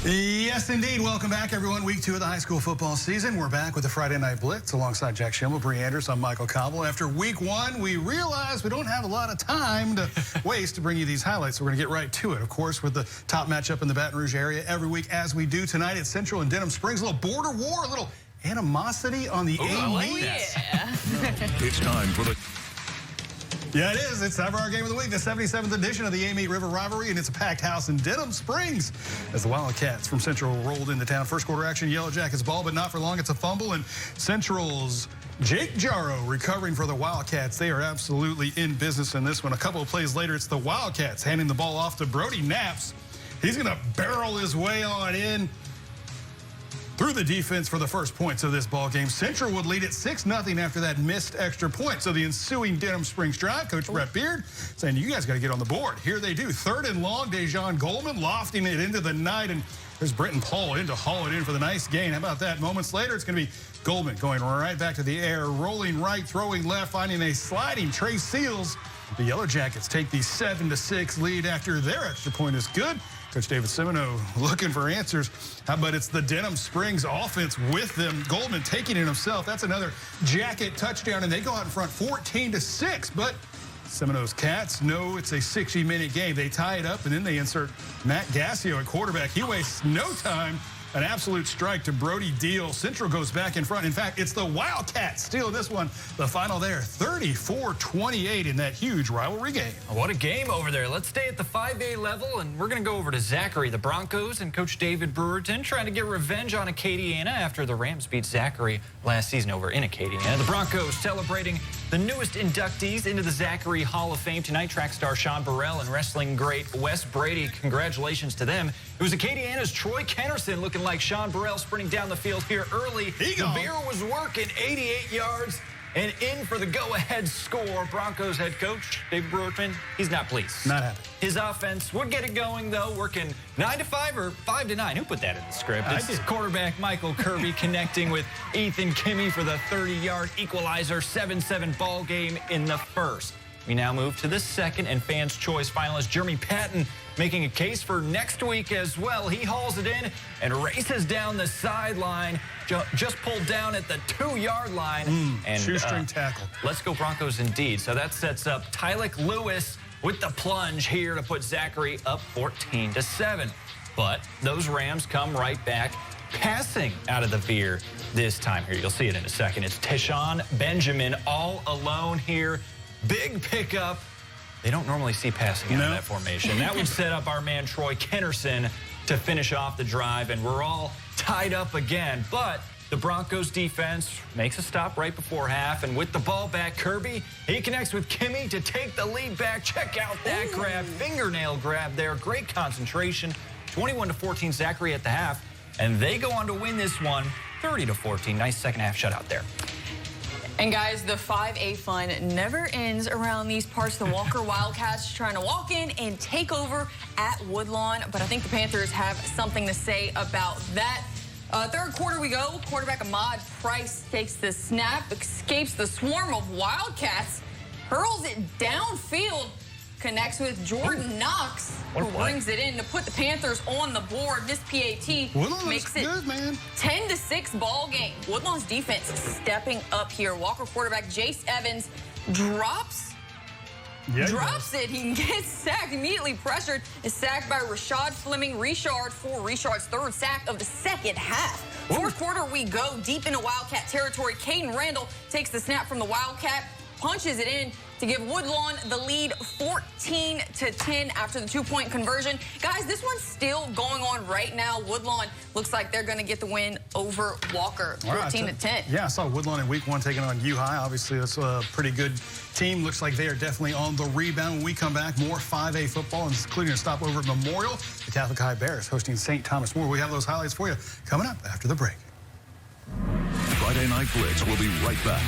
Yes, indeed. Welcome back, everyone. Week 2 of the high school football season. We're back with the Friday Night Blitz alongside Jack Schimmel, Bree Anders. I'm Michael Cobble. After week 1, we realized we don't have a lot of time to waste to bring you these highlights. So we're going to get right to it, of course, with the top matchup in the Baton Rouge area every week, as we do tonight at Central and Denham Springs. A little border war, a little animosity on the A-meet. Yeah. It's time for the... Yeah, it is. It's time for our game of the week, the 77th edition of the A-Meet River Rivalry, and it's a packed house in Denham Springs as the Wildcats from Central rolled into town. First quarter action, Yellow Jackets ball, but not for long. It's a fumble, and Central's Jake Jarrow recovering for the Wildcats. They are absolutely in business in this one. A couple of plays later, it's the Wildcats handing the ball off to Brody Knaps. He's going to barrel his way on in through the defense for the first points of this ball game. Central would lead it 6-0 after that missed extra point. So the ensuing Denham Springs drive, Coach Brett Beard saying, you guys got to get on the board. Here they do. 3rd and long, Dejon Goldman lofting it into the night, and there's Brenton Paul in to haul it in for the nice gain. How about that? Moments later, it's going to be Goldman going right back to the air, rolling right, throwing left, finding a sliding Trey Seals. The Yellow Jackets take the 7-6 lead after their extra point is good. Coach David Semino looking for answers. How about it's the Denham Springs offense with them. Goldman taking it himself. That's another Jacket touchdown, and they go out in front 14-6. But Semino's Cats know it's a 60-minute game. They tie it up, and then they insert Matt Gassio at quarterback. He wastes no time. An absolute strike to Brody Deal. Central goes back in front. In fact, it's the Wildcats stealing this one. The final there, 34-28 in that huge rivalry game. What a game over there. Let's stay at the 5A level, and we're going to go over to Zachary. The Broncos and Coach David Brewerton trying to get revenge on Acadiana after the Rams beat Zachary last season over in Acadiana. The Broncos celebrating the newest inductees into the Zachary Hall of Fame tonight. Track star Sean Burrell and wrestling great Wes Brady. Congratulations to them. It was Acadiana's Troy Kennerson looking like Sean Burrell sprinting down the field here early. The Bear was working 88 yards and in for the go-ahead score. Broncos head coach David Brewerton, he's not pleased. Not happy. His offense would get it going, though, working 9-5 or 5-9. Who put that in the script? It's quarterback Michael Kirby connecting with Ethan Kimmy for the 30-yard equalizer. 7-7 ball game in the first. We now move to the second, and Fans' Choice finalist Jeremy Patton making a case for next week as well. He hauls it in and races down the sideline, just pulled down at the 2-yard line. And shoestring tackle. Let's go Broncos indeed. So that sets up Tylik Lewis with the plunge here to put Zachary up 14-7. But those Rams come right back, passing out of the veer this time here. You'll see it in a second. It's Tashawn Benjamin all alone here. Big pickup. They don't normally see passing out of that formation. That would set up our man Troy Kennerson to finish off the drive, and we're all tied up again. But the Broncos defense makes a stop right before half, and with the ball back, Kirby, he connects with Kimmy to take the lead back. Check out that grab, fingernail grab there. Great concentration. 21-14 Zachary at the half, and they go on to win this one 30-14. Nice second half shutout there. And guys, the 5A fun never ends around these parts. The Walker Wildcats trying to walk in and take over at Woodlawn, but I think the Panthers have something to say about that. Third quarter we go. Quarterback Ahmad Price takes the snap, escapes the swarm of Wildcats, hurls it downfield, connects with Jordan Knox, who brings it in to put the Panthers on the board. This PAT makes it 10-6 ball game. Woodlawn's defense stepping up here. Walker quarterback Jace Evans drops it. He gets sacked, immediately pressured, is sacked by Rashad Fleming. Richard for Richard's 3rd sack of the second half. Fourth quarter we go deep into Wildcat territory. Caden Randall takes the snap from the Wildcat, punches it in to give Woodlawn the lead 14-10 after the 2-point conversion. Guys, this one's still going on right now. Woodlawn looks like they're going to get the win over Walker, 14-10. Yeah, I saw Woodlawn in week 1 taking on U-High. Obviously, that's a pretty good team. Looks like they are definitely on the rebound. When we come back, more 5A football, including a stop over at Memorial. The Catholic High Bears hosting St. Thomas More. We have those highlights for you coming up after the break. Friday Night Blitz will be right back.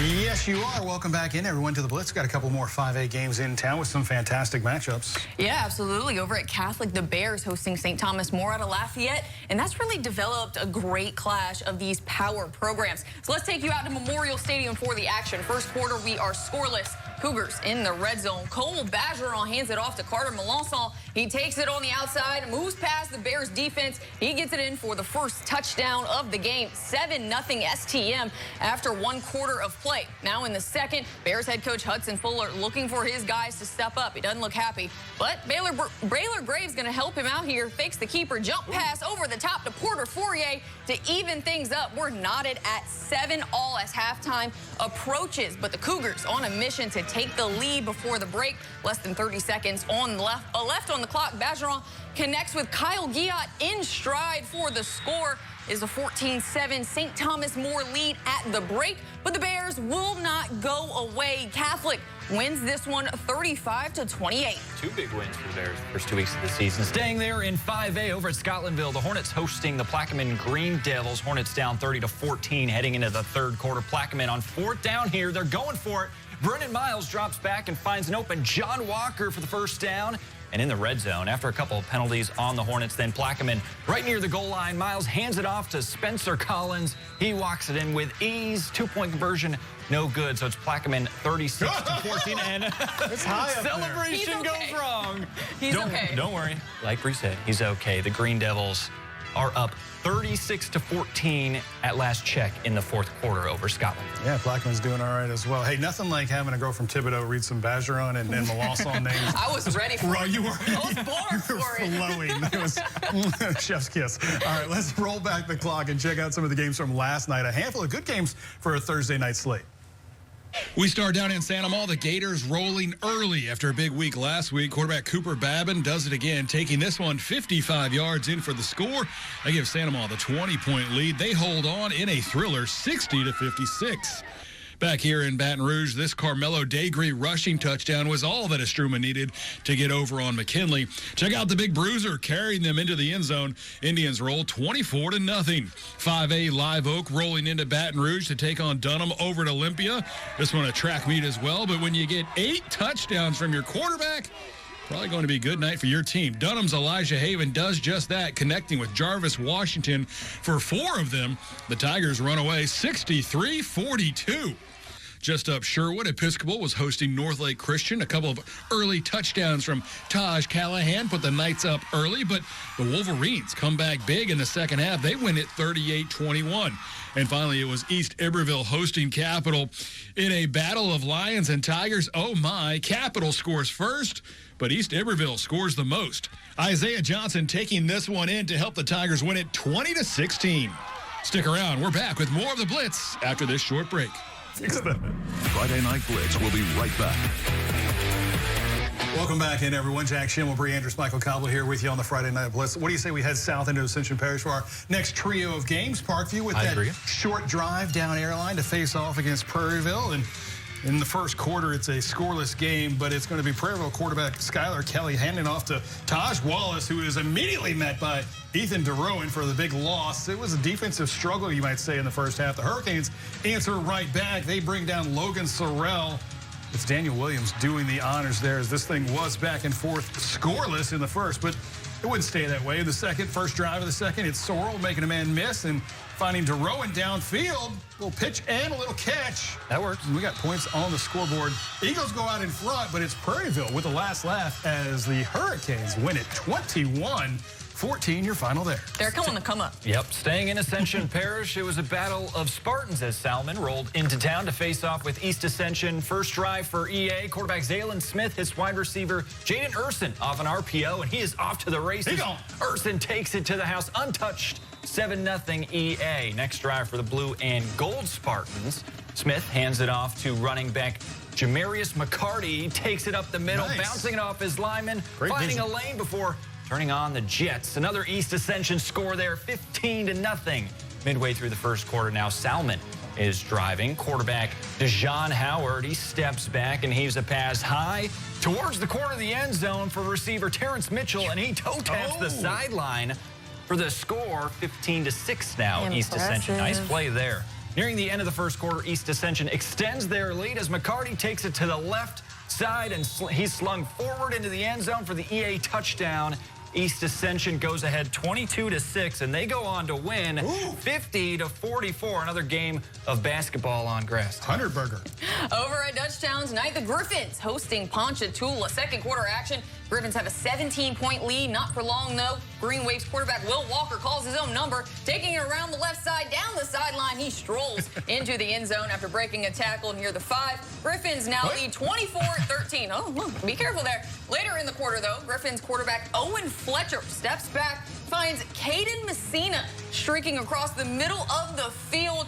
Yes, you are. Welcome back in, everyone, to the Blitz. Got a couple more 5A games in town with some fantastic matchups. Yeah, absolutely. Over at Catholic, the Bears hosting St. Thomas More out of Lafayette, and that's really developed a great clash of these power programs. So let's take you out to Memorial Stadium for the action. First quarter, we are scoreless. Cougars in the red zone. Cole Bergeron hands it off to Carter Melanson. He takes it on the outside, moves past the Bears defense. He gets it in for the first touchdown of the game. 7-0 STM after 1 quarter of play. Now in the second, Bears head coach Hudson Fuller looking for his guys to step up. He doesn't look happy, but Baylor Graves going to help him out here. Fakes the keeper, jump pass over the top to Porter Fourier to even things up. We're knotted at 7-all as halftime approaches, but the Cougars on a mission to take the lead before the break. Less than 30 seconds on left on the clock. Bergeron connects with Kyle Giat in stride for the score. Is a 14-7 St. Thomas More lead at the break, but the Bears will not go away. Catholic wins this one 35-28. 2 big wins for the Bears the first 2 weeks of the season. Staying there in 5A over at Scotlandville, the Hornets hosting the Plaquemine Green Devils. Hornets down 30-14 heading into the third quarter. Plaquemine on 4th down here. They're going for it. Brennan Miles drops back and finds an open John Walker for the first down. And in the red zone, after a couple of penalties on the Hornets, then Plaquemine right near the goal line. Miles hands it off to Spencer Collins. He walks it in with ease. 2-point conversion, no good. So it's Plaquemine 36-14. And it's high up celebration okay. goes wrong. He's okay. Don't worry. Like Bree said, he's okay. The Green Devils are up 36-14 at last check in the 4th quarter over Scotland. Yeah, Plaquemine's doing all right as well. Hey, nothing like having a girl from Thibodeau read some Bergeron and Melanson names. I was ready for it. You were. I was born for it. Flowing. It was chef's kiss. All right, let's roll back the clock and check out some of the games from last night. A handful of good games for a Thursday night slate. We start down in Santa Maria. The Gators rolling early after a big week last week. Quarterback Cooper Babin does it again, taking this one 55 yards in for the score. They give Santa Maria the 20-point lead. They hold on in a thriller, 60-56. Back here in Baton Rouge, this Carmelo Degree rushing touchdown was all that Estruma needed to get over on McKinley. Check out the big bruiser carrying them into the end zone. Indians roll 24-0. 5A Live Oak rolling into Baton Rouge to take on Denham over at Olympia. This one a track meet as well, but when you get 8 touchdowns from your quarterback, probably going to be a good night for your team. Dunham's Elijah Haven does just that, connecting with Jarvis Washington for 4 of them. The Tigers run away 63-42. Just up Sherwood, Episcopal was hosting Northlake Christian. A couple of early touchdowns from Taj Callahan put the Knights up early, but the Wolverines come back big in the second half. They win it 38-21. And finally, it was East Iberville hosting Capital in a battle of Lions and Tigers. Oh my, Capital scores first, but East Iberville scores the most. Isaiah Johnson taking this one in to help the Tigers win it 20-16. Stick around. We're back with more of the Blitz after this short break. Friday Night Blitz will be right back. Welcome back in, everyone. Jack Schimmel, Bree Andrews, Michael Cobble here with you on the Friday Night Blitz. What do you say we head south into Ascension Parish for our next trio of games? Parkview with that short drive down Airline to face off against Prairieville. And in the first quarter, it's a scoreless game, but it's going to be Prairieville quarterback Skylar Kelly handing off to Taj Wallace, who is immediately met by Ethan DeRowan for the big loss. It was a defensive struggle, you might say, in the first half. The Hurricanes answer right back. They bring down Logan Sorrell. It's Daniel Williams doing the honors there, as this thing was back and forth, scoreless in the first, but it wouldn't stay that way. The first drive of the second, it's Sorrell making a man miss and finding DeRowan downfield. A little pitch and a little catch. That works. And we got points on the scoreboard. Eagles go out in front, but it's Prairieville with the last laugh as the Hurricanes win it 21-14, your final there. They're coming to come up. Yep, staying in Ascension Parish, it was a battle of Spartans as Salmen rolled into town to face off with East Ascension. First drive for EA. Quarterback Zaylen Smith hits wide receiver Jaden Urson off an RPO, and he is off to the races. Urson takes it to the house untouched. 7-0 EA. Next drive for the blue and gold Spartans. Smith hands it off to running back Jamarius McCarty. He takes it up the middle, bouncing it off his lineman, finding a lane before turning on the Jets. Another East Ascension score there, 15-0. Midway through the first quarter now, Salmen is driving. Quarterback DeJean Howard, he steps back and heaves a pass high towards the corner of the end zone for receiver Terrence Mitchell, and he toe taps the sideline for the score. 15-6 now. East Ascension. Nice play there. Nearing the end of the first quarter, East Ascension extends their lead as McCarty takes it to the left side, and he's slung forward into the end zone for the EA touchdown. East Ascension goes ahead 22-6, and they go on to win 50-44. Another game of basketball on grass. 100-burger. Over at Dutchtown tonight, the Griffins hosting Ponchatoula. Second quarter action. Griffins have a 17-point lead. Not for long, though. Green Wave's quarterback Will Walker calls his own number, taking it around the left side, down the sideline. He strolls into the end zone after breaking a tackle near the 5. Griffins now lead 24-13. Oh, look, be careful there. Later in the quarter, though, Griffins quarterback Owen Fletcher steps back, finds Caden Messina streaking across the middle of the field.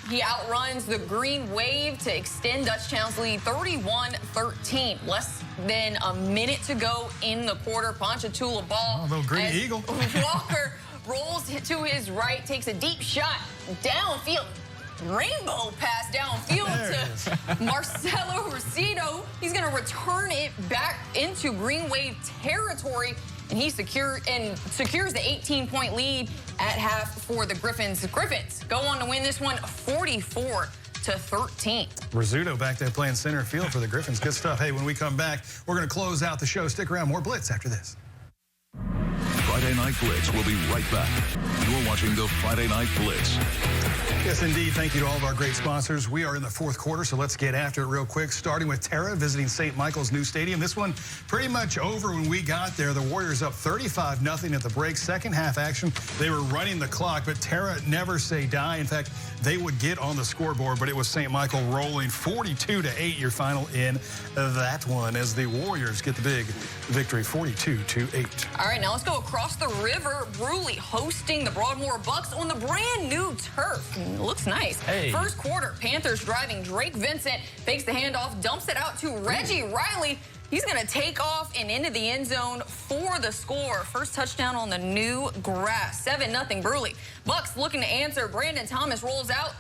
He outruns the Green Wave to extend Dutchtown's lead 31-13. Less than a minute to go in the quarter. Ponchatoula ball. Oh, little green eagle. Walker rolls to his right, takes a deep shot downfield. Rainbow pass downfield to Marcelo Rosito. He's going to return it back into Green Wave territory. And he secures the 18-point lead at half for the Griffins. Griffins go on to win this one 44-13. Rizzuto back there playing center field for the Griffins. Good stuff. Hey, when we come back, we're going to close out the show. Stick around. More Blitz after this. Friday Night Blitz will be right back. You're watching the Friday Night Blitz. Yes, indeed. Thank you to all of our great sponsors. We are in the fourth quarter, so let's get after it real quick, starting with Tara visiting St. Michael's new stadium. This one pretty much over when we got there. The Warriors up 35-0 at the break. Second half action, they were running the clock, but Tara never say die. In fact, they would get on the scoreboard, but it was St. Michael rolling 42-8, your final in that one, as the Warriors get the big victory, 42-8. All right, now let's go across the river. Bruley hosting the Broadmoor Bucks on the brand new turf. Looks nice. Hey. First quarter, Panthers driving. Drake Vincent fakes the handoff, dumps it out to Reggie Riley. He's going to take off and into the end zone for the score. First touchdown on the new grass. 7-0 Bruley. Bucks looking to answer. Brandon Thomas rolls out.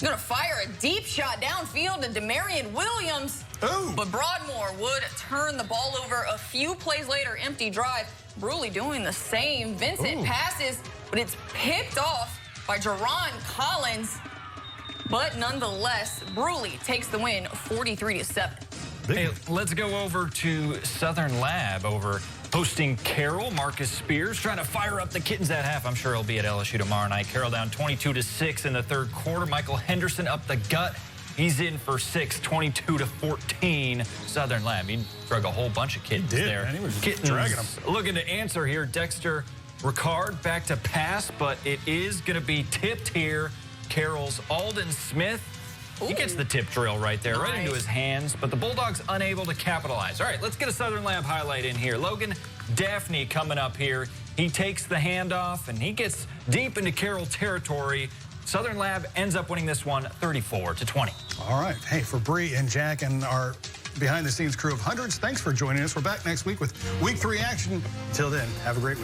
Going to fire a deep shot downfield to Demarion Williams. Ooh. But Broadmoor would turn the ball over a few plays later. Empty drive. Bruley doing the same. Vincent passes, but it's picked off by Jerron Collins. But nonetheless, Bruley takes the win 43-7. Hey, let's go over to Southern Lab over hosting Carroll. Marcus Spears trying to fire up the Kittens at half. I'm sure he'll be at LSU tomorrow night. Carroll down 22-6 in the third quarter. Michael Henderson up the gut. He's in for 6, 22-14. Southern Lab. He drug a whole bunch of kittens there. Man, he was Kittens dragging them. looking to answer here. Dexter Ricard back to pass, but it is going to be tipped here. Carroll's Alden Smith. He gets the tip drill right there, right into his hands, but the Bulldogs unable to capitalize. All right, let's get a Southern Lab highlight in here. Logan Daphne coming up here. He takes the handoff, and he gets deep into Carroll territory. Southern Lab ends up winning this one 34-20. All right. Hey, for Bree and Jack and our behind-the-scenes crew of hundreds, thanks for joining us. We're back next week with Week 3 action. Until then, have a great week.